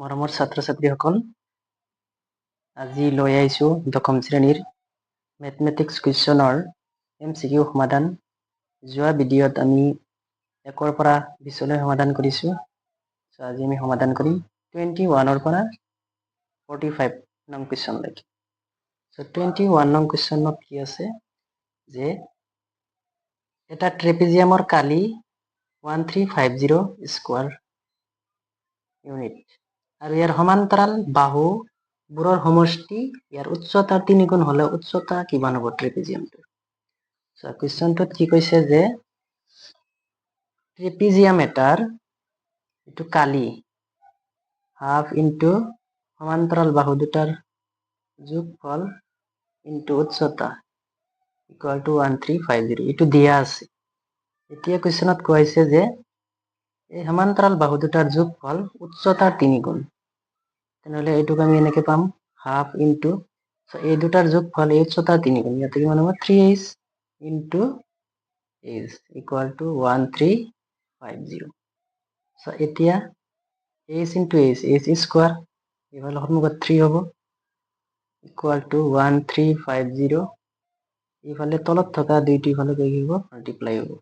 মৰমৰ ছাত্ৰ ছাত্ৰীসকল, আজি লৈ আহিছোঁ দশম শ্ৰেণীৰ মেথমেটিক্স কুৱেশ্যনৰ MCQ সমাধান। যোৱা ভিডিঅ'ত আমি 1 পৰা 20 লৈ সমাধান কৰিছোঁ। আজি আমি সমাধান কৰিম 21 পৰা 45 নং কুৱেশ্যনলৈকে। 21 নং কুৱেশ্যনত কি আছে যে এটা ট্ৰেপিজিয়ামৰ কালি 1350 স্কোৱাৰ ইউনিট আৰু ইয়াৰ সমান্তৰাল বাহুবোৰৰ সমষ্টি ইয়াৰ উচ্চতাৰ 3 গুণ হলে উচ্চতা কিমান হ'ব ট্ৰেপিজিয়ামটোৰ। কুৱেশ্যনটোত কি কৈছে যে ট্ৰেপিজিয়াম এটাৰ এইটো কালি হাফ ইনটু সমান্তৰাল বাহু দুটাৰ যোগফল ইনটু উচ্চতা ইকুয়াল টু 1350 এইটো দিয়া আছে। এতিয়া কুৱেশ্যনত কোৱা হৈছে যে এই সমান্তৰাল বাহু দুটাৰ যোগফল উচ্চতাৰ 3 গুণ, তেনেহলে এইটোক আমি এনেকে পাম হাফ ইনটু এই দুটাৰ যোগফল এই উচ্চতাৰ 3 গুণ, ইয়াতে কিমান হ'ব 3h into h equal to 1350। এতিয়া h ইনটু h স্কোয়াৰ এইফালে সন্মুখত 3 হ'ব ইকুয়াল টু 1350, এইফালে তলত থকা দুইটি ইফালে গৈ কি হ'ব মাল্টিপ্লাই হ'ব।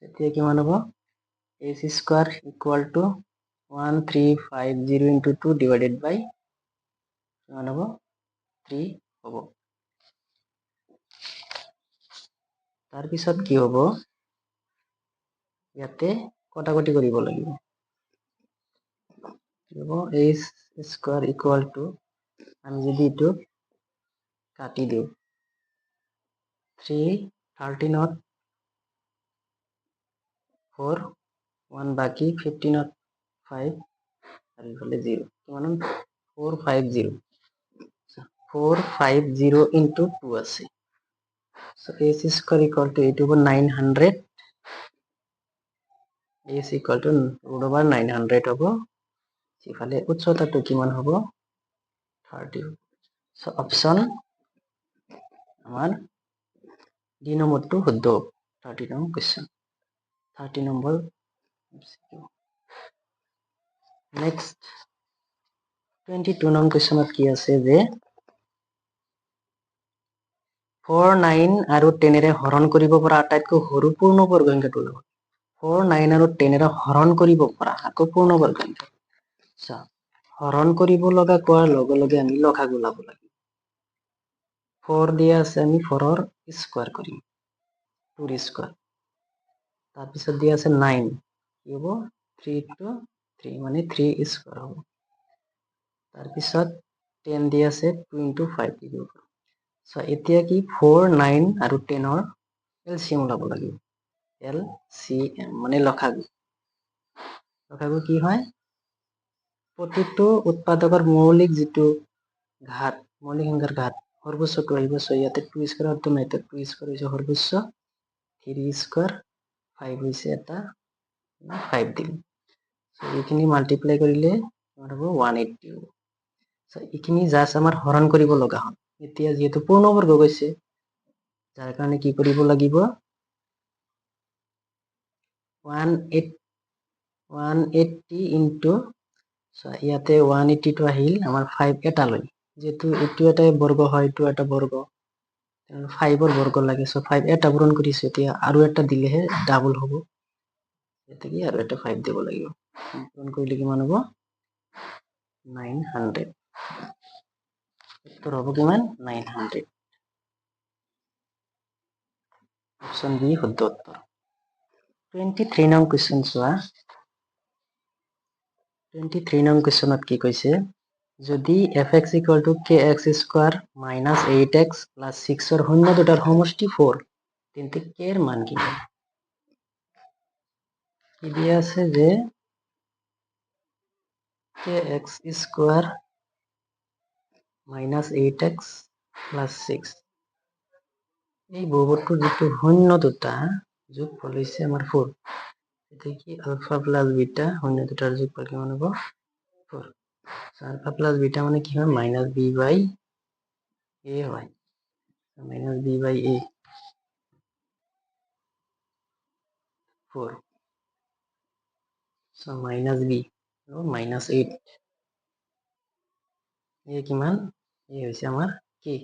এতিয়া কিমান হ'ব h square equal to 1350 into 2 divided by কিমান হ'ব 3 হ'ব। তাৰপিছত কি হ'ব ইয়াতে কটাকটি কৰিব লাগিব। কি হ'ব h স্কোয়াৰ ইকুয়াল টু আমি যদি এইটো কাটি দিওঁ 13ত 4 1 বাকি 15ত 5 আৰু ইফালে 0 কিমান 450 ইনটু 2 আছে। h স্কোয়াৰ ইকুয়াল টু এইটো হ'ব 900, h equal to root over 900 হ'ব। ইফালে উচ্চতাটো কিমান হ'ব 30। অপশন আমাৰ ডি নম্বৰটো শুদ্ধ 30 নং কুৱেশ্যন 30 নম্বৰ। নেক্সট 22 নং কুৱেশ্যনত কি আছে যে 4 9 আৰু 10 হৰণ কৰিব পৰা আটাইতকৈ সৰু পূৰ্ণবৰ্গ সংখ্যাটো হ'ল 4 9 আৰু 10 হৰণ কৰিব পৰা আকৌ পূৰ্ণবৰ্গ সংখ্যা। হৰণ কৰিব লগা কোৱাৰ লগে লগে আমি লসাগু ওলাব লাগিব। 4 দিয়া আছে আমি 4ৰ স্কোয়াৰ কৰিম 2ৰ স্কোয়াৰ, তাৰপিছত দিয়া আছে 9 কি হ'ব 3 to 3 মানে 3 স্কোয়াৰ হ'ব। তাৰপিছত 10 দিয়া আছে 2 into 5 দিব। এতিয়া কি 4 9 আৰু 10ৰ LCM ওলাব লাগিব। LCM মানে লসাগু। লসাগু কি হয় প্ৰতিটো উৎপাদকৰ মৌলিক যিটো ঘাত মৌলিক সংখ্যাৰ ঘাত সৰ্বোচ্চটো আহিব। ইয়াতে 2 স্কোয়াৰ অৰ্থ নাই, 2 স্কোয়াৰ হৈছে সৰ্বোচ্চ, 3 স্কোয়াৰ 5 হৈছে এটা 5 দিম। এইখিনি মাল্টিপ্লাই কৰিলে কিমান হ'ব 180 হ'ব। এইখিনি জাষ্ট আমাৰ হৰণ কৰিব লগা হ'ল। এতিয়া যেহেতু পূৰ্ণবৰ্গ গৈছে যাৰ কাৰণে কি কৰিব লাগিব 180 ইনটু ইয়াতে 180 টো আহিল আমাৰ 5 এটা লৈ, যেহেতু এইটো এটা বৰ্গ হয় এইটো এটা বৰ্গ 5ৰ বৰ্গ লাগে, 5 এটা পূৰণ কৰিছে, এতিয়া আৰু এটা দিলেহে ডাবল হ'ব। ইয়াতে কি আৰু এটা 5 দিব লাগিব, পূৰণ কৰিলে কিমান হ'ব 900। উত্তৰ হ'ব কিমান 900। অপশন বি শুদ্ধ উত্তৰ। 23 নং কুৱেশ্যন চোৱা। 23 নং কুৱেশ্যনত কি কৈছে যদি fx equal to kx square minus 8x plus 6ৰ শূন্য দুটাৰ সমষ্টি 4 তেন্তে k এর মান কি হবে? কি দিয়া আছে যে kx square minus 8x plus 6 এই বহুপদটোৰ যিটো শূন্য দুটা যোগফল হৈছে আমাৰ 4, এটা কি আলফা প্লাস বিটা শূন্য দুটাৰ যোগফল কিমান হ'ব 4। আলফা প্লাস বিটা মানে কি হয় মাইনাস বি বাই এ হয়, মাইনাস বি বাই এ 4। সো মাইনাস বি মাইনাস 8 এই কিমান এই হৈছে আমাৰ কে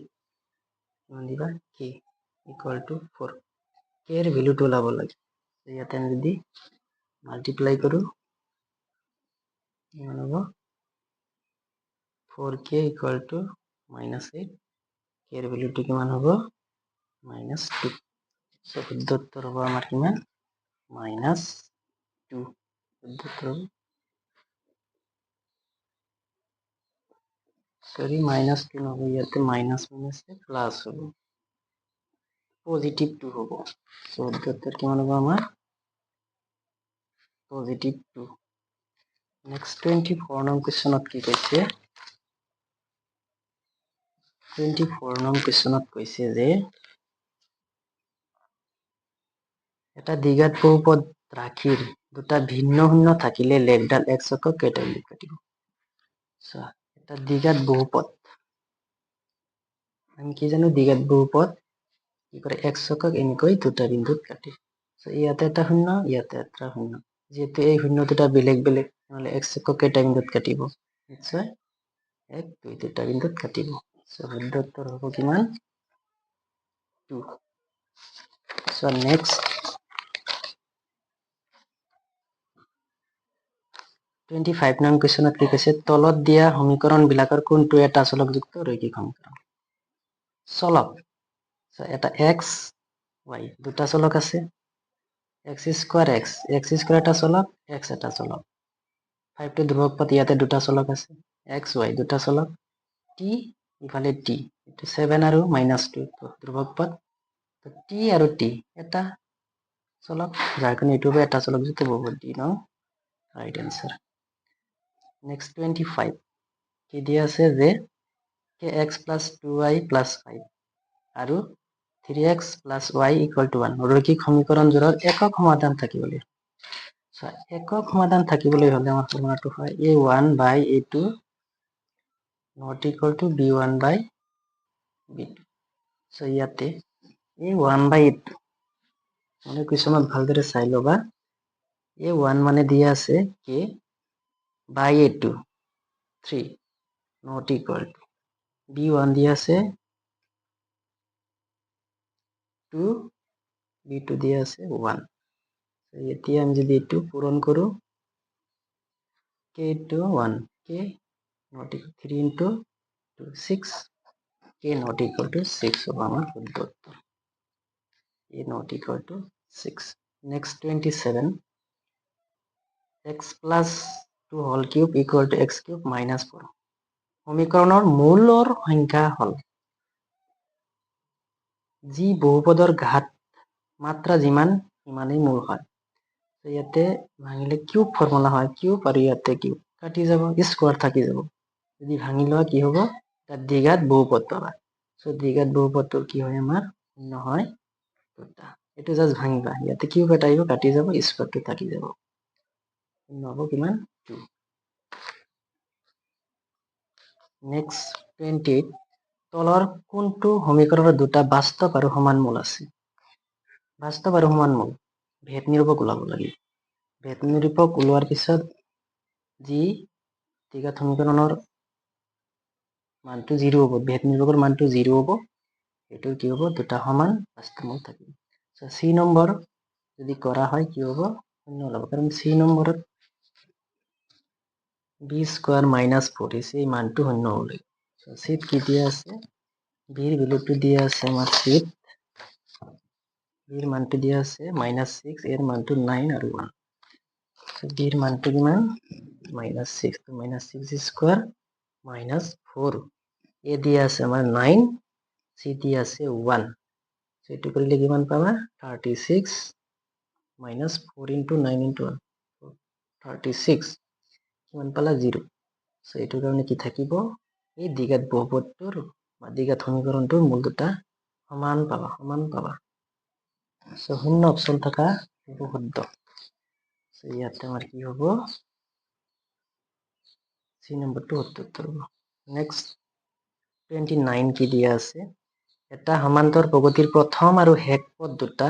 কিমান দিবা কে ইকুয়াল টু 4 কে এৰ ভ্যালুটো ওলাব লাগে ইয়াতে আমি যদি মাল্টিপ্লাই কৰো কিমান হ'ব 4k ইকুয়াল টু -8 কে এৰ ভ্যালুটো কিমান হ'ব -2 সো শুদ্ধ উত্তৰ হ'ব আমাৰ কিমান -2 শুদ্ধ উত্তৰ হ'ব সরি -2 নহ'ব ইয়াতে মাইনাস প্লাস হ'ব পজিটিভ 2 হ'ব সো শুদ্ধ উত্তৰ কিমান হ'ব আমাৰ পজিটিভ 2 নেক্সট 24 নং কোৱেশ্চনত কি কৈছে 24 নং কোৱেশ্চনত কৈছে যে এটা দ্বিঘাত বহুপদ ৰাশিৰ দুটা ভিন্ন শূন্য থাকিলে লেখডাল x অক্ষক কেইটা ইউনিট কাটিব এটা দ্বিঘাত বহুপদ আমি কি জানো দ্বিঘাত বহুপদ কি কৰে x অক্ষক এনেকৈ দুটা বিন্দুত কাটে ইয়াতে এটা শূন্য ইয়াতে এটা শূন্য যেহেতু এই শূন্য দুটা বেলেগ বেলেগ নহলে x অক্ষক কেইটা বিন্দুত কাটিব নিশ্চয় 1 2 দুটা বিন্দুত কাটিব শুদ্ধ উত্তৰ হ'ব কিমান 2 নেক্সট 25 নং কোৱেশ্চনত কি কৈছে তলত দিয়া সমীকৰণ বিলাকৰ কোনটো এটা চলকযুক্ত ৰৈখিক সমীকৰণ চলক এটা x y দুটা চলক আছে x স্কয়াৰ x স্কয়াৰ এটা চলক x এটা চলক 5 টো ধ্ৰুৱক পথ ইয়াতে দুটা চলক আছে x y দুটা চলক t ইফালে t এটো 7 আৰু -2 ধ্ৰুৱক পথ t আৰু t এটা চলক যাৰ কাৰণে এটো হবে এটা চলকযুক্ত বহুপদ d ন রাইট आंसर নেক্সট 25 কি দিয়া আছে যে kx + 2y + 5 আৰু 3x + y = 1 ৰৈখিক সমীকৰণজোৰৰ একক সমাধান থাকিবলৈ একক সমাধান থাকিবলৈ হলে আমাৰ ফৰ্মুলাটো হয় a1/a2 ≠ b1/b2 সো ইয়াতে a1/a2 মানে কোৱেশ্চনত ভালদৰে চাই লবা a1 মানে দিয়া আছে k/a2 3 ≠ b1 দিয়া আছে 2 b2 দিয়া আছে 1 এতিয়া আমি যদি এটো পূরণ কৰো k * 1 k ≠ 3 * 2 6 k ≠ 6 হবে আমার শুদ্ধ উত্তর k ≠ 6 next 27 x + 2 whole cube = x³ - 4 সমীকৰণৰ মূলৰ সংখ্যা হল যি বহুপদৰ ঘাত মাত্ৰা যিমান সিমানেই মূল হয় ইয়াতে ভাঙিলে কিউব ফৰ্মুলা হয় কিউব আৰু ইয়াতে কিউব কাটি যাব স্কয়াৰ থাকি যাব যদি ভাঙি লোৱা কি হ'ব তাত দ্বিঘাত বহুপদ পাবা সো দ্বিঘাত বহুপদটো কি হয় আমাৰ শূন্য হয় দুটা এটো জাস্ট ভাঙিবা ইয়াতে কিউব এটা আহিব কাটি যাব স্কয়ারটো থাকি যাব শূন্য হ'ব কিমান 2 নেক্সট 28 তলৰ কোনটো সমীকৰণৰ দুটা বাস্তৱ আৰু সমান মূল আছে বাস্তৱ আৰু সমান মূল ভেদ নিৰূপক ওলাব লাগে ভেদ নিৰূপক ওলোৱাৰ পিছত যি দ্বিঘাত সমীকৰণৰ মানটো 0 হ'ব ভেদ নিৰূপকৰ মানটো 0 হ'ব এটো কি হ'ব দুটা সমান বাস্তৱ মূল থাকিব সো সি নম্বৰ যদি কৰা হয় কি হ'ব শূন্য ওলাব কাৰণ সি নম্বৰত b² - 4 এই মানটো শূন্য হ'ব লাগে সো সিত কি দিয়া আছে b এর ভ্যালুটো দিয়া আছে আমার সিত b এর মানটো দিয়া আছে -6 এর মানটো 9 আর 1 সো b এর মানটো কিমান -6 তো -6² - 4 এ দিয়া আছে আমার 9 সি দিয়া আছে 1 সো এটো কৰিলে কিমান পাবা 36 - 4 * 9 * 1 36 কিমান পালা 0 সো এটোৰ কাৰণে কি থাকিব এই দ্বিঘাত বহুপদটোৰ বা দ্বিঘাত সমীকৰণটোৰ মূল দুটা সমান পাবা সো শূন্য অপশন থাকা শুদ্ধ সো ইয়াতে আমাৰ কি হ'ব সি নম্বৰটো শুদ্ধ উত্তৰ হ'ব নেক্সট 29 কি দিয়া আছে এটা সমান্তৰ প্ৰগতিৰ প্ৰথম আৰু শেষ পদ দুটা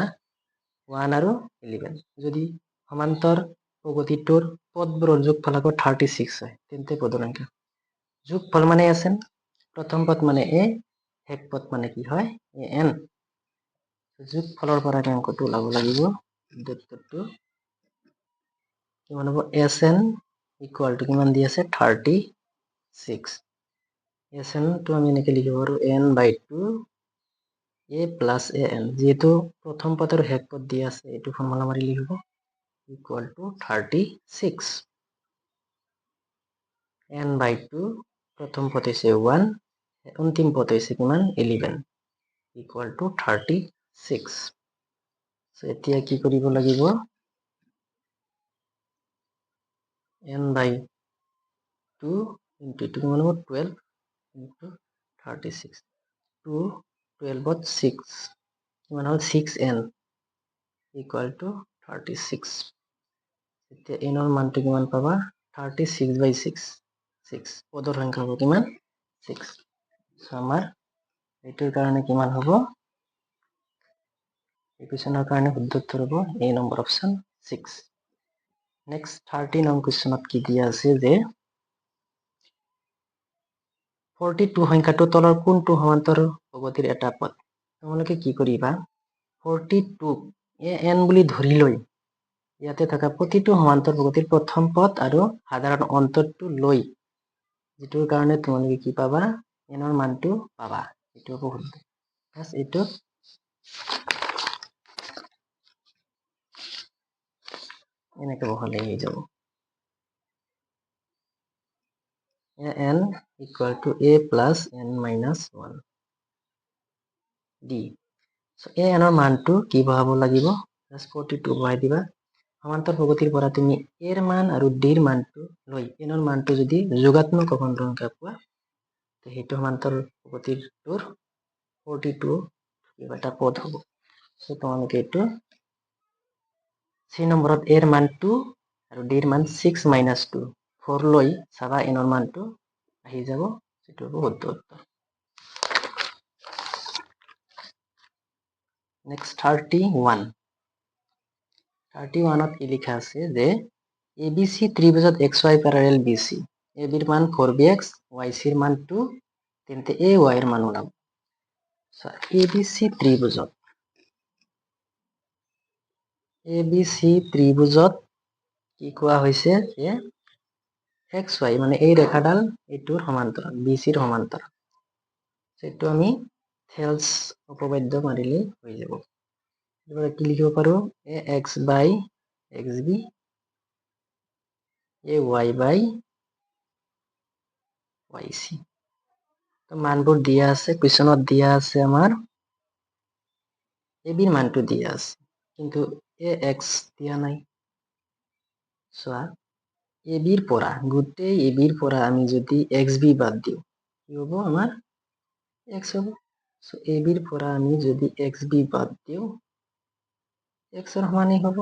1 আৰু 11 যদি সমান্তৰ প্ৰগতিটোৰ পদবোৰৰ যোগফল আকৌ 36 হয় তেন্তে পদৰ সংখ্যা যোগফল মানে SN প্ৰথম পদ মানে A শেষ পদ মানে কি হয় AN যোগফলৰ পৰা আমি অংকটো ওলাব লাগিব উত্তৰটো কিমান হ'ব SN ইকুয়াল টু কিমান দি আছে 36 SN টো আমি এনেকে লিখিব পাৰো N/2 A plus AN যেহেতু প্রথম পদের শেষ পদ দিয়ে আছে এটু ফর্মুলা মারি লিখব ইকুয়াল টু 36 N/2 প্রথম পদ হইছে 1 অন্তিম পদ হইছে কিমান 11 ইকুয়াল টু 36 সো এতিয়া কি কৰিব লাগিব N/2 ইনটু এটু কিমান হ'ব 12 ইনটু 36 2 12 ত 6 কিমান হ'ল 6N equal to 36 এতিয়া n ৰ মানটো কিমান পাবা 36/6 6 পদৰ সংখ্যা হ'ব কিমান 6 সো আমাৰ এইটোৰ কাৰণে কিমান হ'ব ইকুৱেশ্যনৰ কাৰণে শুদ্ধ উত্তৰ হ'ব A নম্বৰ অপচন 6 নেক্সট 13 নং কুৱেশ্যনত কি দিয়া আছে যে 42 সংখ্যাটো তলৰ কোনটো সমান্তৰাল প্ৰগতিৰ এটা পদ তোমালোকে কি কৰিবা 42 n বুলি ধৰি লৈ ইয়াতে থাকা প্ৰতিটো সমান্তৰ প্ৰগতিৰ প্ৰথম পদ আৰু সাধাৰণ অন্তৰটো লৈ যেটোৰ কাৰণে তোমালোকে কি পাবা n ৰ মানটো পাবা এটো হ'ব শুদ্ধ বাস এটো এনেকে বহালে হৈ যাব n equal to a plus n minus 1 d so a n ৰ মানটো কি বহাব লাগিব 42 বহাই দিবা সমান্তৰ প্ৰগতিৰ পৰা তুমি a ৰ মান আৰু d ৰ মানটো লৈ n ৰ মানটো যদি যোগাত্মক অখণ্ড সংখ্যা পোৱা তো হেতু সমান্তৰ প্ৰগতিৰ তোৰ 42 কিবা এটা পদ হ'ব সো তোমালোকে এটো c নম্বৰত a ৰ মান 2 আৰু d ৰ মান 6 minus 2 4 লৈ চাবা n ৰ মানটো আহি যাব যেটো হ'ব শুদ্ধ উত্তৰ নেক্সট 31 ত কি লিখা আছে যে ABC ত্ৰিভুজত XY প্যাৰালাল BC AB ৰ মান 4bx YC ৰ মান 2 তেন্তে AY ৰ মান ওলাব ABC ত্ৰিভুজত কি কোৱা হৈছে যে XY মানে এই ৰেখাডাল এইটোৰ সমান্তৰাল BC ৰ সমান্তৰাল সেটো আমি থেলছ উপপাদ্য মাৰিলে হৈ যাব এবাৰে কি লিখিব পাৰো AX by XB AY by YC তো মানবোৰ দিয়া আছে কোৱেশ্যনত দিয়া আছে আমাৰ AB ৰ মানটো দিয়া আছে কিন্তু AX দিয়া নাই সোয়া AB ৰ পৰা গোটেই AB ৰ পৰা আমি যদি XB বাদ দিও কি হ'ব আমাৰ X হ'ব সো AB ৰ পৰা আমি যদি XB বাদ দিও X ৰ সমানেই হ'ব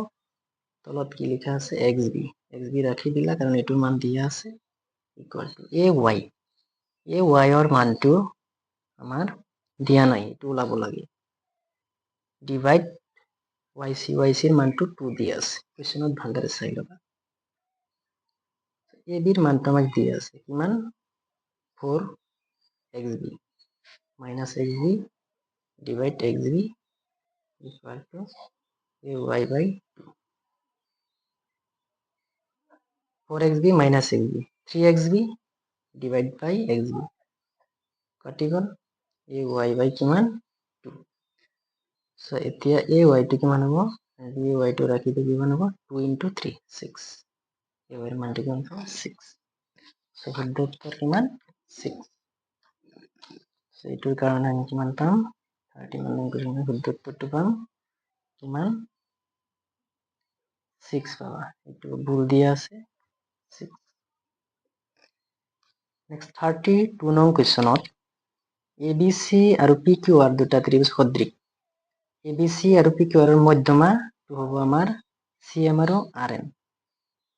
তলত কি লিখা আছে XB ৰাখি দিলা কাৰণ এটোৰ মান দিয়া আছে ইকুয়াল টু AY ৰ মানটো আমাৰ দিয়া নাই এটো ওলাব লাগে ডিভাইড YC ৰ মানটো 2 দিয়া আছে কোৱেশ্যনত ভালদৰে চাই লবা AB ৰ মানটো আমাক দিয়া আছে কিমান 4XB minus XB divide XB equal to AY by 2 4XB minus XB 3XB divide by XB কাটি গল AY by কিমান 2 সো এতিয়া AY টো কিমান হ'ব AY টো ৰাখি দিলে কিমান হ'ব 2 into 3 6 AY ৰ মানটো কিমান হ'ব 6 সো শুদ্ধ উত্তৰ কিমান 6 সো এটোৰ কাৰণে আমি কিমান পাম 31 নং কুৱেশ্যনৰ শুদ্ধ উত্তৰটো পাম কিমান 6 পাবা এটো ভুল দিয়া আছে 6 নেক্সট 32 নং কুৱেশ্যনত ABC আৰু PQR দুটা ত্ৰিভুজ সদৃশ ABC আৰু PQR ৰ মধ্যমা টো হ'ব আমাৰ CM আৰু RN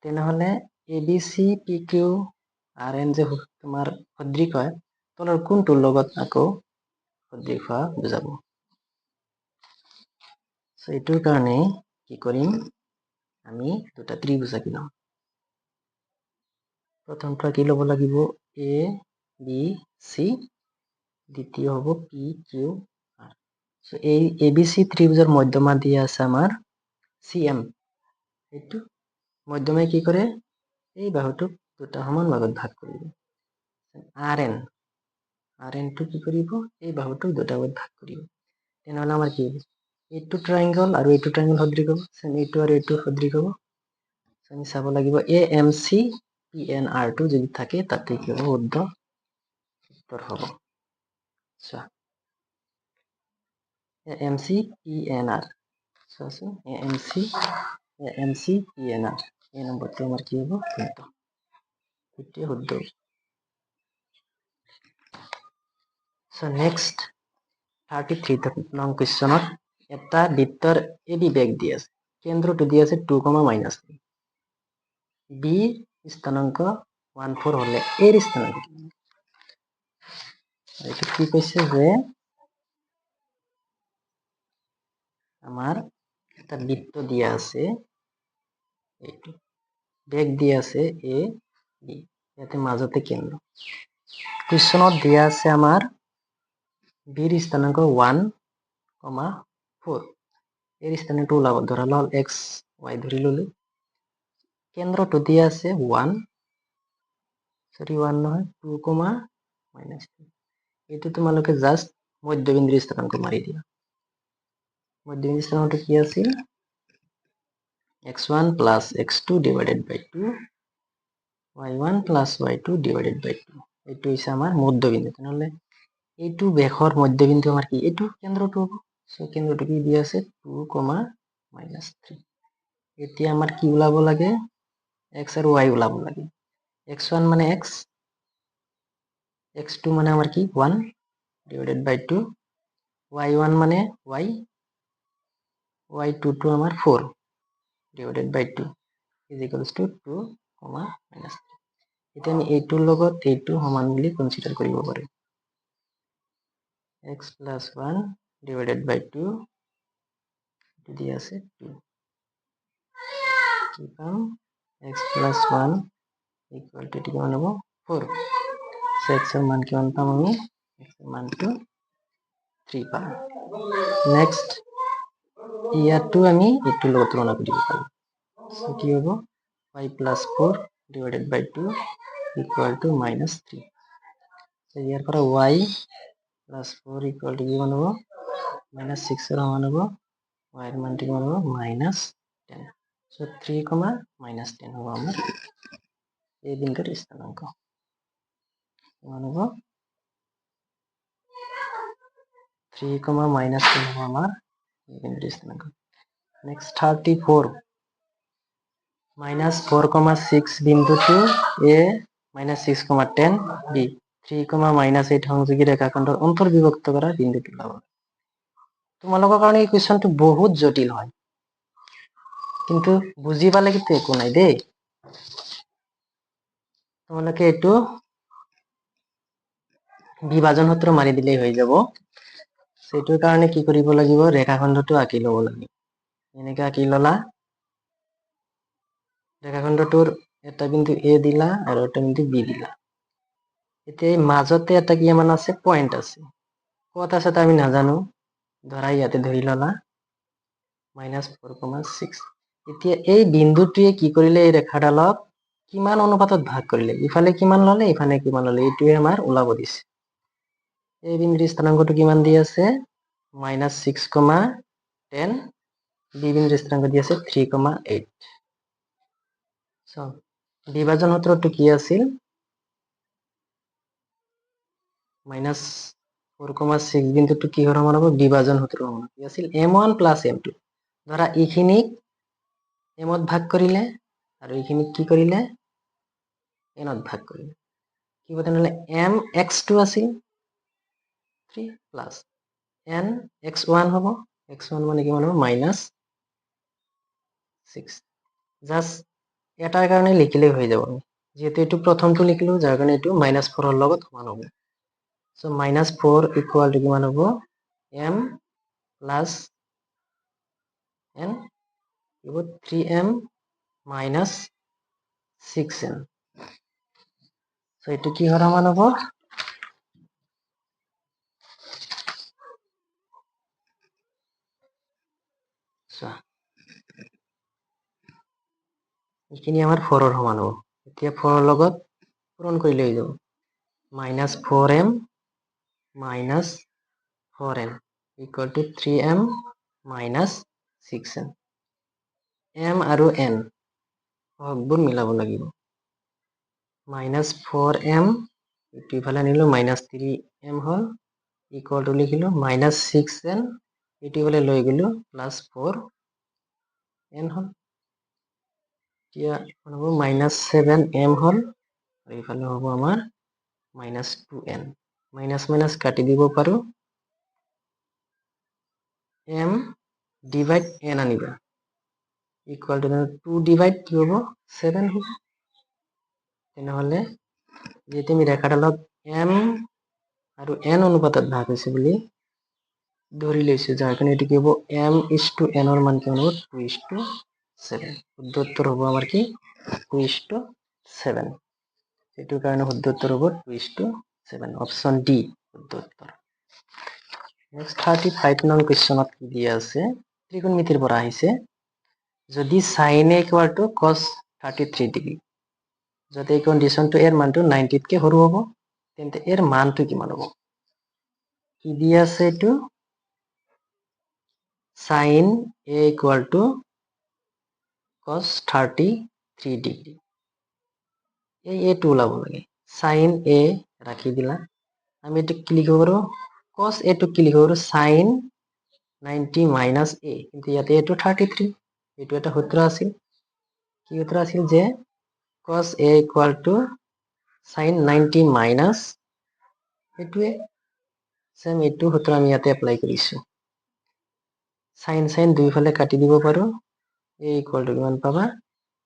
তেনেহলে ABC PQRN যে তোমাৰ সদৃশ হয় তলৰ কোনটোৰ লগত আকৌ সদৃশ হোৱা বুজাব সো এইটোৰ কাৰণে কি কৰিম আমি দুটা ত্ৰিভুজ আঁকি লম। প্ৰথমটো আঁকি ল'ব লাগিব এ বি চি, দ্বিতীয় হ'ব পি কিউ আর। এই এবিসি ত্রিভুজের মধ্যমা দিয়ে আছে আমার সিএম। এইটো মধ্যমায় কি করে এই বাহুটোক দুটা সমান ভাগত ভাগ কৰিব। আৰ এন টো কি কৰিব এই বাহুটোক দুটা ভাগত ভাগ কৰিব। তেনেহলে আমাৰ কি হ'ব এইটো ট্ৰায়াঙ্গল আৰু এইটো ট্ৰায়াঙ্গল সদৃশ হ'ব, এইটো আৰু এইটো সদৃশ হ'ব। আমি চাব লাগিব A M C P N R টো যদি থাকে তাতে কি হ'ব শুদ্ধ উত্তৰ হ'ব। চোৱা A M C P N R, চোৱাচোন A M C P N R, এই নম্বৰটো আমাৰ কি হ'ব শুদ্ধ, এইটোৱে শুদ্ধ। So next 33 নং কুৱেশ্যনত এটা বৃত্তৰ এ বি বেগ দি আছে, কেন্দ্ৰটো দি আছে 2,-3, বি স্থানাংক 1,4 হলে এৰ স্থানাংক এইটো কি কৈছে যে আমার একটা বৃত্ত দিয়া আছে, এইটো বেগ দিয়া আছে এ বি, ইয়াতে মাজতে কেন্দ্র। কুৱেশ্যনত দিয়া আছে আমাৰ বিৰ স্থানাংক 1,4, এৰ স্থানাংকটো ওলাব ধৰা হল এক্স ওয়াই ধৰি ললো। কেন্দ্ৰটো দিয়া আছে 1 নহয় 2,-3, এইটো তোমালোকে জাস্ট মধ্যবিন্দুৰ স্থানাংক মাৰি দিয়া। মধ্যবিন্দুৰ স্থানাংকটো কি আছিল x1 plus x2 divided by 2, y1 plus y2 divided by 2, এইটো হৈছে আমাৰ মধ্যবিন্দু। তেনেহলে এইটো বেখৰ মধ্যবিন্দু আমাৰ কি এইটো কেন্দ্ৰটো হ'ব। সো কেন্দ্ৰটো কি দিয়া আছে 2,-3। এতিয়া আমাৰ কি ওলাব লাগে x আৰু y ওলাব লাগে। x1 মানে x, x2 মানে আমাৰ কি 1 divided by 2, y1 মানে y, y2 টো আমাৰ 4 divided by 2 is equals to 2,-3। এতিয়া আমি এইটোৰ লগত এইটো সমান বুলি কনসিডাৰ কৰিব পাৰো। x plus 1 divided by 2 এইটো দিয়া আছে 2, কি পাম x plus 1 equal to এইটো কিমান হ'ব 4। সো x এর মান কিমান পাম আমি x এর মানটো 3 পাম। নেক্সট ইয়াৰটো আমি এইটোৰ লগত তুলনা কৰিব পাৰো। সো কি হ'ব y plus 4 divided by 2 equal to -3। So ইয়াৰ পৰা y plus 4 equal to কিমান হ'ব -6 এর সমান হ'ব, y এর মানটো কিমান হ'ব -10। সো 3, -10 হ'ব আমাৰ এই বিন্দুৰ স্থানাংক। কিমান হ'ব 3, -10 হ'ব আমাৰ এই বিন্দুৰ স্থানাংক। নেক্সট 34 -4,6 বিন্দুটো a, -6,10 b, 3, -8 সংযোগী ৰেখাখণ্ডৰ অন্তৰ্বিভক্ত কৰা বিন্দুটো ওলাব। তোমালোকৰ কাৰণে এই কুৱেশ্যনটো বহুত জটিল হয়, কিন্তু বুজি পালে কিন্তু একো নাই দেই। তোমালোকে এইটো বিভাজন সূত্ৰ মাৰি দিলেই হৈ যাব। সেইটোৰ কাৰণে কি কৰিব লাগিব ৰেখাখণ্ডটো আঁকি ল'ব লাগিব। এনেকৈ আঁকি ল'লা, ৰেখাখণ্ডটোৰ এটা বিন্দু এ দিলা আৰু এটা বিন্দু বি দিলা। এতিয়া এই মাজতে এটা কি মান আছে পয়েন্ট আছে, কত আছে তা আমি নাজানো, ধৰা ইয়াতে ধৰি ললা -4,6। এতিয়া এই বিন্দুটোৱে কি কৰিলে এই ৰেখাডালক কিমান অনুপাতত ভাগ কৰিলে, ইফালে কিমান ললে ইফালে কিমান ললে, এইটোৱে আমাৰ ওলাব দিছে। এই বিন্দুৰ স্থানাংকটো কিমান দি আছে -6,10, বি বিন্দুৰ স্থানাংক দি আছে 3,8। বিভাজন সূত্ৰটো কি আছিল -4,6 বিন্দুটো কিহৰ সমান হ'ব বিভাজন সূত্ৰৰ সমান কি আছিল m1 plus m2। ধৰা এইখিনিক m ত ভাগ কৰিলে আৰু এইখিনিক কি কৰিলে n ত ভাগ কৰিলে, কি হ'ব তেনেহ'লে m x2 আছিল 3 plus n x1 হ'ব, x1 মানে কিমান হ'ব -6। জাস্ট এটাৰ কাৰণে লিখিলেই হৈ যাব, যেহেতু এইটো প্ৰথমটো লিখিলো যাৰ কাৰণে এইটো -4 ৰ লগত সমান হ'ব। সো -4 ইকুয়াল টু কিমান হ'ব m plus n, 3m minus 6n। So এইটো কিহৰ সমান হ'ব? এইখিনি আমাৰ 4ৰ সমান হ'ব। এতিয়া 4ৰ লগত পূৰণ কৰি লৈ যাব। Minus 4m minus 4n equal to 3m minus 6n। m আৰু n হকবোৰ মিলাব লাগিব। মাইনাস 4m এইটো ইফালে আনিলো, মাইনাস 3m হ'ল, ইকুয়াল টু লিখিলো মাইনাস 6n এইটো ইফালে লৈ গ'লো প্লাস 4n হ'ল। এতিয়া হ'ব মাইনাস 7m হ'ল আৰু ইফালে হ'ব আমাৰ মাইনাস 2n। মাইনাস মাইনাস কাটি দিব পাৰো, m ডিভাইড n আনিবা, ইকুয়াল টু 2 ডিভাইড কি হ'ব 7 হ'ব। তেনেহ'লে যেহেতু আমি ৰেখাডালক m আৰু n অনুপাতত ভাগ হৈছে বুলি ধৰি লৈছো, যাৰ কাৰণে এইটো কি হ'ব m/n ৰ মান কিমান হ'ব 2:7। শুদ্ধ উত্তৰ হ'ব আমাৰ কি 2:7। এইটোৰ কাৰণে শুদ্ধ উত্তৰ হ'ব 2:7, অপশন ডি শুদ্ধ উত্তৰ। নেক্সট 35 নং কুৱেশ্যনত কি দিয়া আছে, ত্ৰিকোণমিতিৰ পৰা আহিছে। যদি sin a equal to cos 33 degree, যদি এই কন্ডিশনটো এৰ মানটো 90তকে সৰু হ'ব, তেন্তে এর মানটো কিমান হ'ব? কি দিয়া আছে এইটো sin a equal to cos 33 degree. এই এটো ওলাব লাগে, sin a ৰাখি দিলা। আমি এটো কি লিখিব পাৰো, cos a টো কি লিখিব পাৰো sin 90 মাইনাস a, কিন্তু ইয়াতে এটো 33। এইটো এটা সূত্র আছিল, কি সূত্র আছিল যে cos a equal to sin 90 minus এইটোৱে সেম, এইটো সূত্ৰ আমি ইয়াতে এপ্লাই কৰিছো। sin sin দুইফালে কাটি দিব পাৰো, a ইকুয়াল টু কিমান পাবা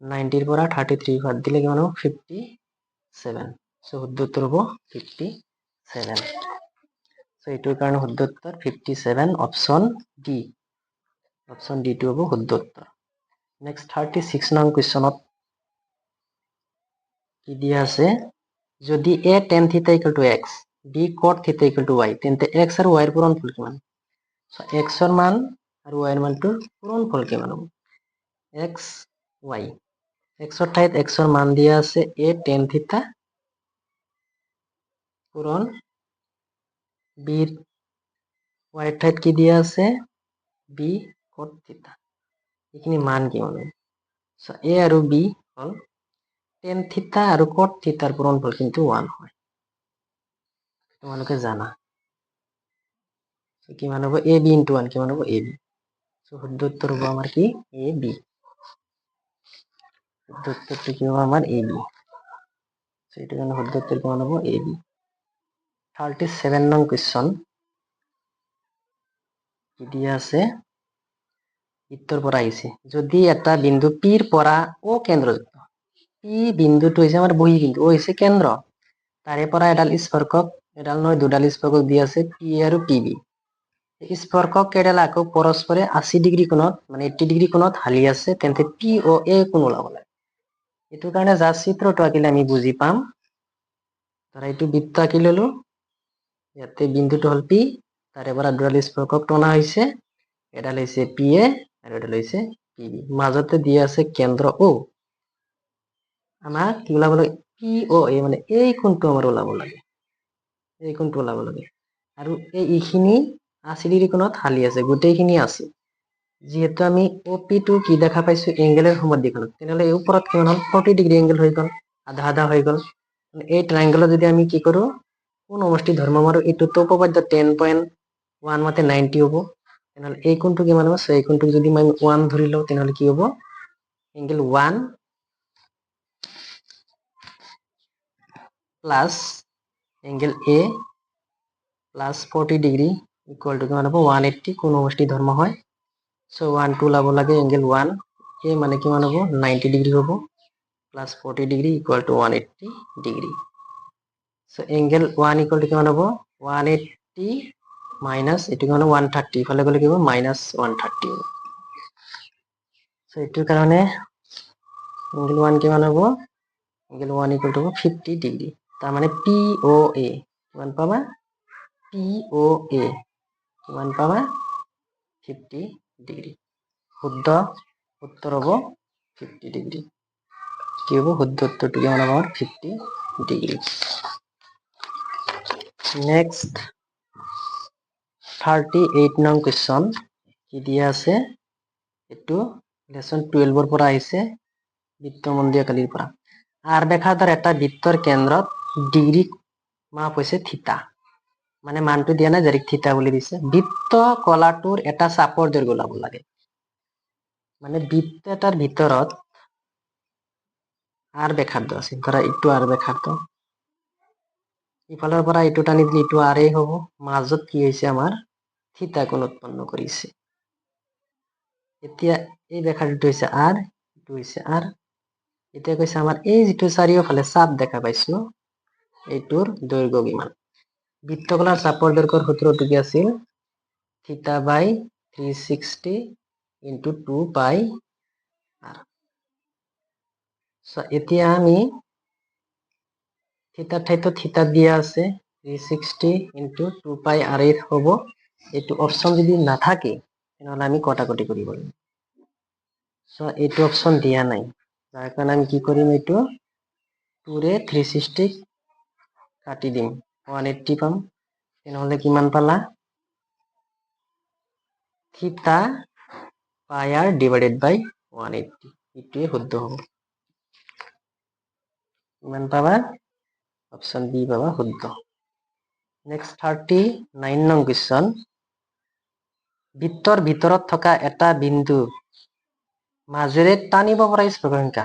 90 ৰ পৰা 33 বাদ দিলে কিমান হ'ব 57। সো শুদ্ধ উত্তৰ হ'ব 57। সো এইটোৰ কাৰণে শুদ্ধ উত্তৰ 57, অপশন ডি। অপশন ডি টো হ'ব শুদ্ধ উত্তৰ। নেক্সট 36 নং কুৱেশ্যনত কি দিয়া আছে, যদি a tan θ equal to x, b cot θ equal to y, তেন্তে x আৰু y এৰ পূৰণফল কিমান? সো x এৰ মান আৰু y এৰ মানটোৰ পূরণফল কিমান হ'ব? x y, x এর ঠাইত x এর মান দিয়া আছে a tan θ পূরণ b y এর ঠাইত কি দিয়া আছে b cot θ। এইখিনি মান কিমান হ'ব? সো a আৰু b হ'ল tan θ আৰু cot θ ৰ পূরণফল কিন্তু 1 হয়, তোমালোকে জানা। কিমান হ'ব a b ইনটু 1 কিমান হ'ব a b। সো শুদ্ধ উত্তর হ'ব আমার কি a b। শুদ্ধ উত্তরটি কি হবে আমার a b। সো এটার জন্য শুদ্ধ উত্তর কিমান হ'ব a b। 37 নং কোয়েশ্চন কি দিয়া আছে, বৃত্তৰ পৰা আহিছে। যদি এটা বিন্দু P ৰ পৰা O কেন্দ্ৰযুক্ত, P বিন্দুটো হৈছে আমাৰ বহি বিন্দু, O হৈছে কেন্দ্ৰ, তাৰে পৰা এডাল স্পৰ্শক, এডাল নহয় দুডাল স্পৰ্শক দি আছে P আৰু PB। স্পৰ্শক কেইডাল আকৌ পৰস্পৰে 80 ডিগ্ৰী কোণত মানে 80 ডিগ্ৰী কোণত হালি আছে, তেন্তে P O A কোণ ওলাব লাগে। এইটো কাৰণে যাৰ চিত্ৰটো আঁকিলে আমি বুজি পাম। ধৰা এইটো বৃত্ত আঁকি ললো, ইয়াতে বিন্দুটো হ'ল P, তাৰে পৰা দুডাল স্পৰ্শক টনা হৈছে, এডাল হৈছে PA আৰু এডাল হৈছে PB, মাজতে দিয়া আছে কেন্দ্ৰ O। আমাক কি ওলাব লাগে POA, মানে এই কোণটো আমাৰ ওলাব লাগে, এই কোণটো ওলাব লাগে। আৰু এইখিনি 80 ডিগ্ৰী কোণত হালি আছে, গোটেইখিনি আছে। যেহেতু আমি OP টো কি দেখা পাইছো এংগেলৰ সমদ্বিখনত, তেনেহ'লে এই ওপৰত কিমান হ'ল 40 ডিগ্ৰী এংগেল হৈ গ'ল, আধা আধা হৈ গ'ল। এই ট্ৰায়াঙ্গলত যদি আমি কি কৰো কোণ সমষ্টি ধৰ্ম মাৰো, এইটোতো উপপাদ্য 10.1 মতে 90 হ'ব, তেনেহ'লে এই কোণটো কিমান হ'ব, এই কোণটোক যদি আমি 1 ধৰি লওঁ তেনেহ'লে কি হ'ব angle 1 plus angle A plus 40 degree equal to কিমান হ'ব 180, কোণ সমষ্টি ধৰ্ম হয়। সো 1 2 ওলাব লাগে, এংগেল 1 A মানে কিমান হ'ব 90 ডিগ্ৰী হ'ব, plus 40 degree equal to 180 degree. So angle 1 equal to কিমান হ'ব 180 মাইনাস এটো কিমান 130, ইফালে গ'লে কি হ'ব মাইনাস 130 হ'ব। সো এইটোৰ কাৰণে এংগেল 1 কিমান হ'ব এংগেল 1 ইকুয়াল টু 50 ডিগ্ৰী তাৰ মানে POA কিমান পাবা POA কিমান পাবা 50 ডিগ্ৰী শুদ্ধ উত্তৰ হ'ব 50 ডিগ্ৰী কি হ'ব শুদ্ধ উত্তৰটো কিমান হ'ব 50 ডিগ্ৰী নেক্সট 38 নং কোৱেশ্চন কি দিয়া আছে এটো লেসন 12 ৰ পৰা আহিছে বৃত্তমন্দিয় কালিৰ পৰা আৰ ব্যাখাদাৰ এটা বৃত্তৰ কেন্দ্ৰত ডিগ্ৰী মাপ হৈছে থিতা মানে মানটো দিয়া নাই ডাইৰেক্ট থিতা বুলি দিছে বৃত্ত কলাটোৰ এটা চাপৰ দৈৰ্ঘ্য ওলাব লাগে মানে বৃত্ত এটাৰ ভিতৰত আৰ ব্যাখাৰ্ধ আছে ধৰা ইটো আৰ ব্যাখাৰ্ধ ইফালৰ পৰা ইটো টানি দিলে ইটো আৰেই হ'ব মাজত কি হৈছে আমাৰ থিতা কোণ উৎপন্ন কৰিছে এতিয়া এই ব্যাখাৰ্ধটো হৈছে আৰ ইটো হৈছে আৰ এতিয়া কৈছে আমাৰ এই যিটো চাৰিওফালে চাপ দেখা পাইছো এইটোৰ দৈৰ্ঘ্য কিমান বৃত্তকলাৰ চাপৰ দৈৰ্ঘ্যৰ সূত্ৰটো কি আছিল থিতা বাই 360 ইনটু 2 পাই আৰ এতিয়া আমি থিতাৰ ঠাইতো থিতা দিয়া আছে 360 ইনটু 2 পাই আৰ এৰ হ'ব এইটো অপশন যদি নাথাকে তাহলে আমি কটাকটি কৰিব লাগিব এইটো অপশন দিয়া নাই যাৰ কাৰণে আমি কি কৰিম এইটো 2 ৰে 360 কাটি দিম 180 পাম তেনেহলে কিমান পালা থিতা পাই আর ডিভাইডেড বাই 180 এইটোৱে শুদ্ধ হ'ব কিমান পাবা অপশন বি পাবা শুদ্ধ নেক্সট 39 নং কোৱেশ্চন বৃত্তৰ ভিতৰত থকা এটা বিন্দু মাজেৰে টানিব পৰা স্পৰ্শৰেখা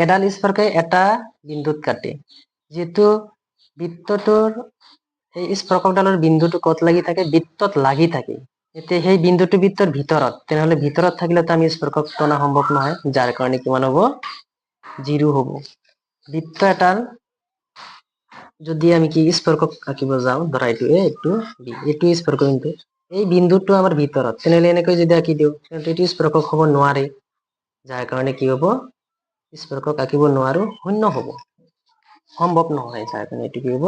এডাল স্পৰ্শই এটা বিন্দুত কাটে যেহেতু বৃত্তটোৰ এই স্পৰ্শকডালৰ বিন্দুটো কত লাগি থাকে বৃত্তত লাগি থাকে এতিয়া সেই বিন্দুটো বৃত্তৰ ভিতৰত তেনেহলে ভিতৰত থাকিলে তো আমি স্পৰ্শক টনা সম্ভৱ নহয় যাৰ কাৰণে কিমান হ'ব 0 হ'ব বৃত্ত এটাৰ যদি আমি কি স্পৰ্শক আঁকিব যাওঁ ধৰা এইটো এ এইটো স্পৰ্শক বিন্দু এই বিন্দুটো আমাৰ ভিতৰত তেনেহলে এনেকৈ যদি আঁকি দিওঁ তেন্তে এইটো স্পৰ্শক হ'ব নোৱাৰে যাৰ কাৰণে কি হ'ব স্পৰ্শক আঁকিব নোৱাৰো শূন্য হ'ব সম্ভৱ নহয় যাৰ কাৰণে এইটো কি হ'ব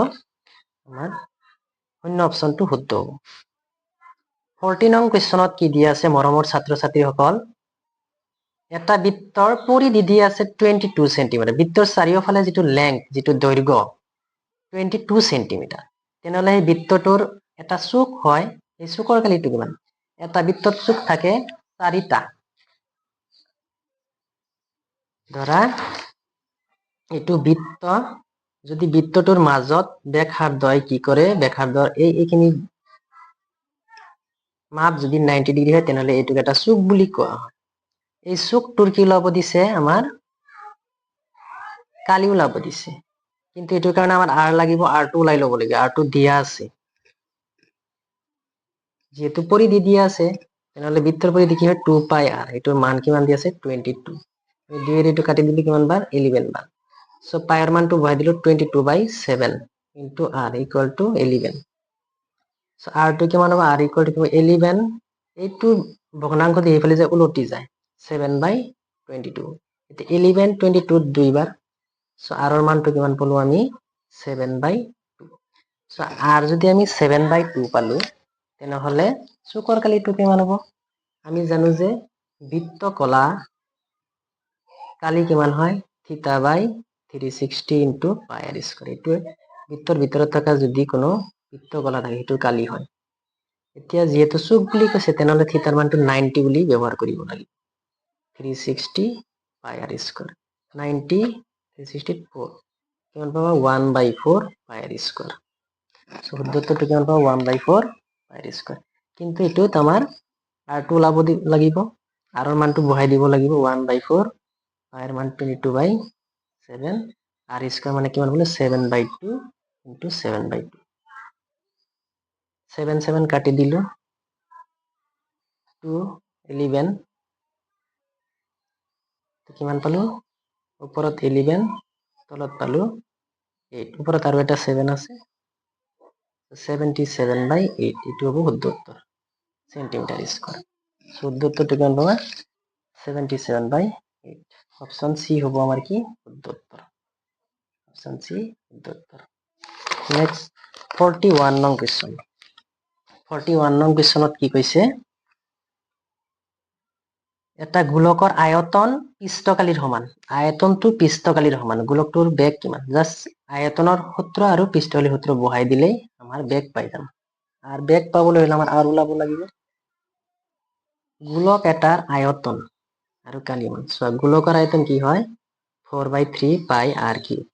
আমাৰ শূন্য অপশনটো শুদ্ধ হ'ব 40 নং কোৱেশ্চনত কি দিয়া আছে মৰমৰ ছাত্ৰ ছাত্ৰীসকল এটা বৃত্তৰ পৰিধি দিয়া আছে 22 সেন্টিমিটাৰ বৃত্তৰ চাৰিওফালে যিটো লেংথ যিটো দৈৰ্ঘ্য 22 সেন্টিমিটাৰ তেনেহলে এই বৃত্তটোৰ এটা চুক হয় এই চুকৰ কালিটো কিমান এটা বৃত্তত চুক থাকে 4টা ধৰা এইটো বৃত্ত যদি বৃত্তটোৰ মাজত ব্যাসাৰ্ধই কি কৰে ব্যাসাৰ্ধৰ এইখিনি মাপ যদি 90 ডিগ্ৰী হয় তেনেহলে এইটোক এটা চুক বুলি কোৱা হয় এই চুকটোৰ কি ওলাব দিছে আমাৰ কালি ওলাব দিছে কিন্তু এটোৰ কাৰণে আমাৰ r লাগিব r2 ওলাই ল'ব লাগে r2 দিয়া আছে যেহেতু পৰিধি দিয়া আছে তেনেহলে বৃত্তৰ পৰিধি কি হয় 2 পাই r এটোৰ মান কিমান দিয়া আছে 22 এই 2 এৰ এটো কাটি দিলে কিমান বাৰ 11 বাৰ সো পাইৰ মানটো বহাই দিলো 22/7 into r equal to 11 so r2 কিমান হ'ব r ইকুয়াল টু 11 এইটো ভগ্নাংশ দিয়ে এইফালে যে উলটি যায় 7/22 এটা 11 22 দুইবার সো r এর মানটো কিমান পালো আমি 7/2 সো r যদি আমি 7/2 পালো তেনেহলে চুকৰ কালিটো কিমান হ'ব আমি জানো যে বৃত্ত কলা কালি কিমান হয় থিতা বাই 360 ইনটু পাই আর স্কয়ার এইটো বৃত্তৰ ভিতৰত থকা যদি কোনো বৃত্ত কলা থাকে সেইটো কালি হয় এতিয়া যেহেতু চুক বুলি কৈছে তেনেহলে থিতাৰ মানটো 90 বুলি ব্যৱহাৰ কৰিব লাগিব 360 পাই আর স্কয়ার 90 364 কিমান পাবা 1/4 পাই আর স্কয়ার সো শুদ্ধটো কিমান পাবা 1/4 পাই আর স্কয়ার কিন্তু এটোত আমাৰ r2 ওলাব লাগিব r এর মানটো বহাই দিব লাগিব 1/4 পাই এর মান 22/7 আর স্কয়ার মানে কিমান বলে 7/2 ইনটু 7/2 7 7 কাটি দিলো 2 11 তো কিমান পালো ওপৰত 11 তলত পালো 8 ওপৰত আৰু এটা 7 আছে 77/8 এটো হ'ব শুদ্ধ উত্তৰ সেন্টিমিটাৰ স্কয়াৰ শুদ্ধ উত্তৰটো কিমান পাবা 77/8 অপশন সি হ'ব আমাৰ কি শুদ্ধ উত্তৰ অপশন সি শুদ্ধ উত্তৰ নেক্সট 41 নং কুৱেশ্যন 41 নং কুৱেশ্যনত কি কৈছে এটা গোলকৰ আয়তন পৃষ্ঠকালীৰ সমান আয়তনটো পৃষ্ঠকালীৰ সমান গোলকটোৰ বেগ কিমান জাষ্ট আয়তনৰ সূত্ৰ আৰু পৃষ্ঠকালীৰ সূত্ৰ বহাই দিলেই আমাৰ বেগ পাই যাম আৰ বেগ পাবলৈ হলে আমাৰ আৰ ওলাব লাগিব গোলক এটাৰ আয়তন আৰু কালি মান গোলকৰ আয়তন কি হয় 4/3 পাই আৰ কিউব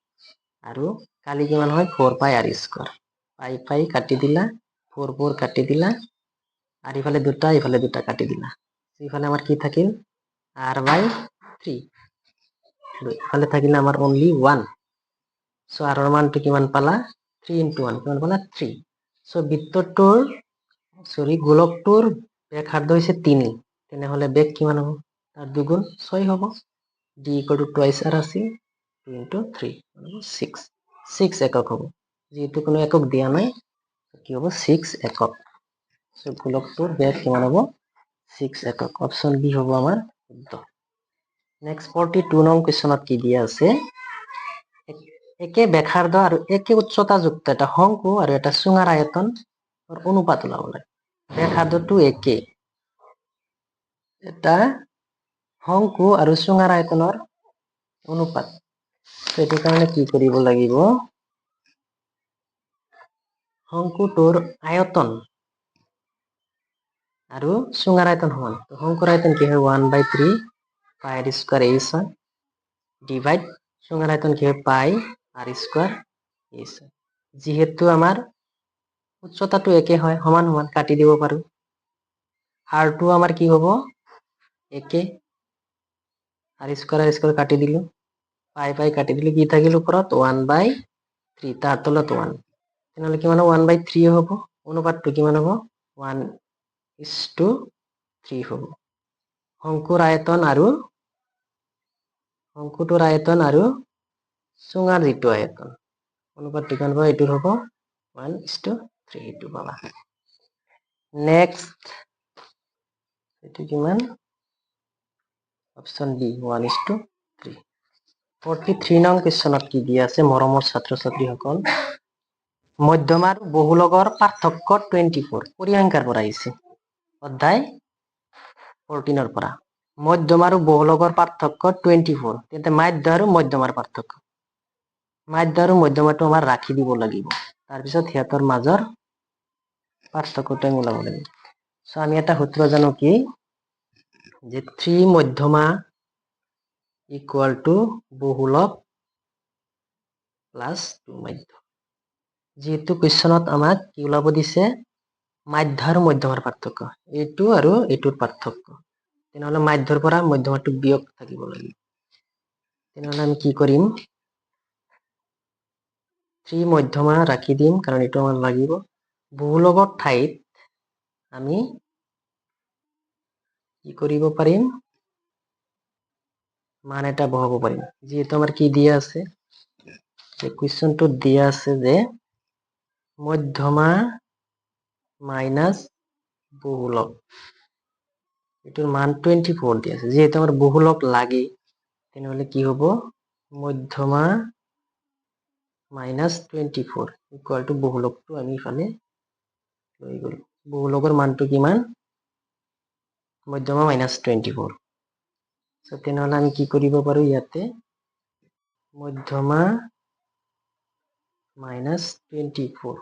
আৰু কালি কিমান হয় 4 পাই আর স্কয়ার পাই পাই কাটি দিলা 4 4 কাটি দিলা আর ইফালে দুটা কাটি দিলা ইফালে আমার কি থাকিল r/3 ইফালে থাকিলে আমার অনলি 1 সো আর মানটো কিমান পালা 3 * 1 কিমান পালা 3 সো বৃত্তটোৰ গোলকটোৰ ব্যাসাৰ্ধ হৈছে 3 তেনেহলে বেগ কিমান হ'ব তাৰ দুগুণ 6 হ'ব d = twice r আছিল 2 * 3 6 একক হ'ব যেহেতু কোনো একক দিয়া নাই কি হ'ব 6 একক সো গোলকটোৰ বেগ কিমান হ'ব 6 একক অপশন বি হ'ব আমাৰ শুদ্ধ নেক্সট 42 নং কুৱেশ্যনত কি দিয়া আছে একে ব্যাসাৰ্ধ আৰু একে উচ্চতা যুক্ত এটা শংকু আৰু এটা চুঙাৰ আয়তন অনুপাত ওলাব লাগে ব্যাসাৰ্ধটো একে এটা শংকু আৰু চুঙাৰ আয়তনৰ অনুপাত সেইটো কাৰণে কি কৰিব লাগিব শংকুটোৰ আয়তন আৰু চুঙাৰ আয়তন সমান শংকুৰ আয়তন কি হয় 1/3 পাই r স্কয়ার h হয় ডিভাইড চুঙার আয়তন কি হয় পাই r স্কয়ার h যেহেতু আমার উচ্চতাটো একে হয় সমান সমান কাটি দিব পাৰো r2 আমাৰ কি হ'ব একে r স্কয়াৰ কাটি দিলো পাই পাই কাটি দিলে কি থাকিল ওপৰত 1/3 তার তলত 1 তেনেহলে কিমান 1/3 হ'ব অনুপাতটো কিমান হ'ব 1:3 হ'ব শংকুটোৰ আয়তন আৰু চুঙাৰ যিটো আয়তন অনুপাতটো কিমান হ'ব এইটোৰ হ'ব 1:3 এইটো পাবা নেক্সট এটো কিমান অপশন বি 1:3 43 নং কুৱেশ্যনত কি দিয়া আছে মৰমৰ ছাত্ৰ ছাত্ৰীসকল মধ্যম আৰু বহুলকৰ পাৰ্থক্য 24 পৰিসংখ্যাৰ পৰা আহিছে অধ্যায় 14 পৰা মধ্যম আৰু বহুলকৰ পাৰ্থক্য 24 তেন্তে মাধ্য আৰু মধ্যমাৰ পাৰ্থক্য মাধ্য আৰু মধ্যমাটো আমাৰ ৰাখি দিব লাগিব তাৰপিছত সিহঁতৰ মাজৰ পাৰ্থক্যটো আমি ওলাব লাগিব সো আমি এটা সূত্ৰ জানো কি যে 3 মধ্যমা = বহুলক প্লাস 2 মাধ্য যেহেতু কুৱেশ্যনত আমাক কি ওলাব দিছে মাধ্য আৰু মধ্যমাৰ পাৰ্থক্য এইটো আৰু এইটোৰ পাৰ্থক্য তেনেহলে মাধ্যৰ পৰা মধ্যমাটো বিয়োগ থাকিব লাগিব তেনেহলে আমি কি কৰিম 3 মধ্যমা ৰাখি দিম কাৰণ এইটো আমাৰ লাগিব বহুলকৰ ঠাইত আমি কি কৰিব পাৰিম মান এটা বহাব পাৰিম যেহেতু আমাৰ কি দিয়া আছে যে কুৱেশ্যনটো দিয়া আছে যে মধ্যমা মাইনাস বহুলক এটার মান 24 দিয়া আছে যেহেতু আমার বহুলক লাগে তাহলে কি হবো মধ্যমা মাইনাস 24 ইকুয়াল টু বহুলকটো আমি এখানে লই গলো বহুলকৰ মানটো কিমান মধ্যমা মাইনাস 24 সো তেনেহলে আমি কি কৰিব পাৰো ইয়াতে মধ্যমা মাইনাস 24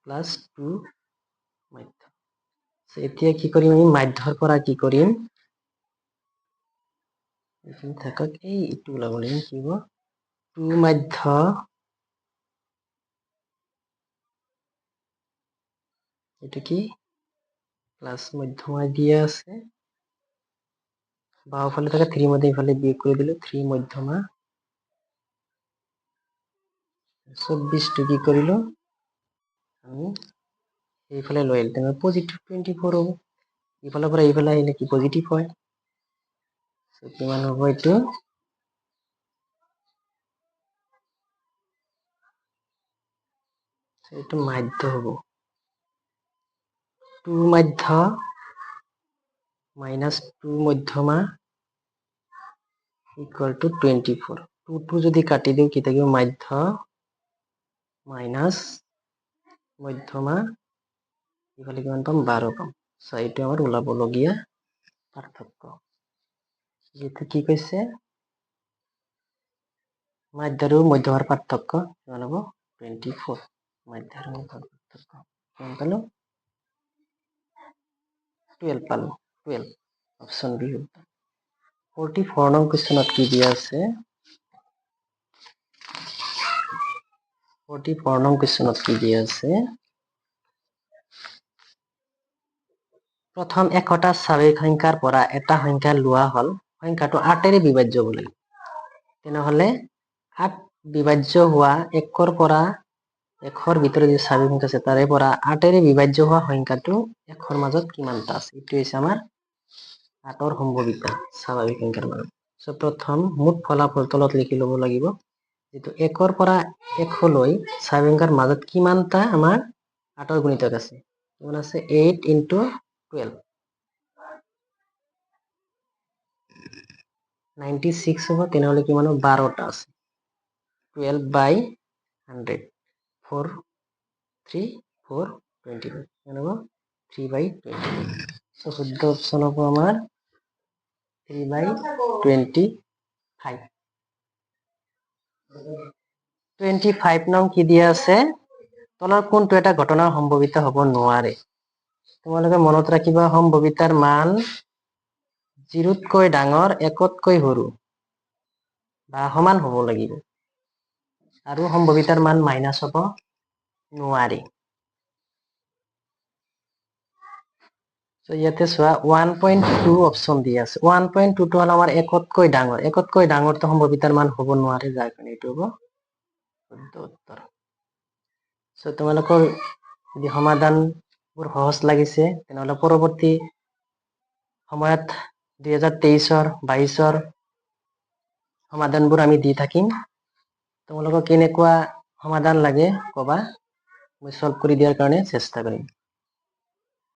প্লাস 2 মাধ্য এতিয়া কি কৰিম আমি মাধ্যৰ পৰা কি কৰিম এখানে থাকক এইটো ওলাব লাগিব কি হ'ব 2 মাধ্য এটা কি প্লাস মধ্যমা দিয়া আছে বাওফালে থাকা 3 মধ্যে ইফালে বিয়োগ করে দিলে 3 মধ্যমা 24 টো কি করিল আমি এইফালে লৈ আহিল তেনে পজিটিভ 24 হ'ব ইফালৰ পৰা এইফালে আহিলে কি পজিটিভ হয় সো কিমান হ'ব এইটো এইটো মাধ্য হ'ব 2 মাধ্য মাইনাস 2 মধ্যমা ইকুয়াল টু 24 2 যদি কাটি দিও কি থাকিব মাধ্য মাইনাস মধ্যমা ইফালে কিমান পাম 12 পাম এইটো আমাৰ ওলাবলগীয়া পাৰ্থক্য যেটো কি কৈছে মাধ্য আৰু মধ্যমাৰ পাৰ্থক্য কিমান হ'ব 24 মাধ্য আৰু মধ্যমাৰ পাৰ্থক্য কিমান পালো 12 পালো 12 অপশন বি 44 নং কোৱেশ্চনত কি দিয়া আছে 44 নং কোৱেশ্চনত কি দিয়া আছে প্ৰথম একটা স্বাভাৱিক সংখ্যাৰ পৰা এটা সংখ্যা লোৱা হল সংখ্যাটো 8 এৰে বিভাজ্য হ'ব লাগিব তেনেহলে 8 বিভাজ্য হোৱা 1 পৰা 1 ভিতৰত যে স্বাভাৱিক সংখ্যা আছে তাৰে পৰা 8 এৰে বিভাজ্য হোৱা সংখ্যাটো 1 মাজত কিমানটা আছে এটো হৈছে আমাৰ 8 ৰ সম্ভাৱিতা স্বাভাৱিক সংখ্যাৰ মাজত সো প্ৰথম মুঠ ফলাফল তলত লিখি ল'ব লাগিব যেটো 1 পৰা 1 লৈ স্বাভাৱিক সংখ্যাৰ মাজত কিমানটা আমাৰ 8 ৰ গুণিতক আছে কিমান আছে 8 * 12 96 হ'ব তেনেহলে কিমান 12টা আছে 12/100 4 3 4 25 কিমান হ'ব 3/25 সো শুদ্ধ অপশন হ'ব আমাৰ 3/25 25 নং কি দিয়া আছে তলৰ কোনটো এটা ঘটনাৰ সম্ভাৱিত হ'ব নোৱাৰে তোমালোকে মনত ৰাখিবা সম্ভাৱিতাৰ মান 0তকৈ ডাঙৰ 1তকৈ সৰু বা সমান হ'ব লাগিব আৰু সম্ভাৱিতাৰ মান মাইনাস হ'ব নোৱাৰি সো ইয়াতে চোৱা 1.2 অপশন দিয়া আছে 1.2 টো হল আমাৰ 1তকৈ ডাঙৰ তো সম্ভাৱিতাৰ মান হ'ব নোৱাৰে যাৰ কাৰণে এইটো হ'ব শুদ্ধ উত্তৰ সো তোমালোকৰ যদি সমাধানবোৰ সহজ লাগিছে তেনেহলে পৰৱৰ্তী সময়ত 2023 22 সমাধানবোৰ আমি দি থাকিম তোমালোকক কেনেকুৱা সমাধান লাগে কবা মই সলভ কৰি দিয়াৰ কাৰণে চেষ্টা কৰিম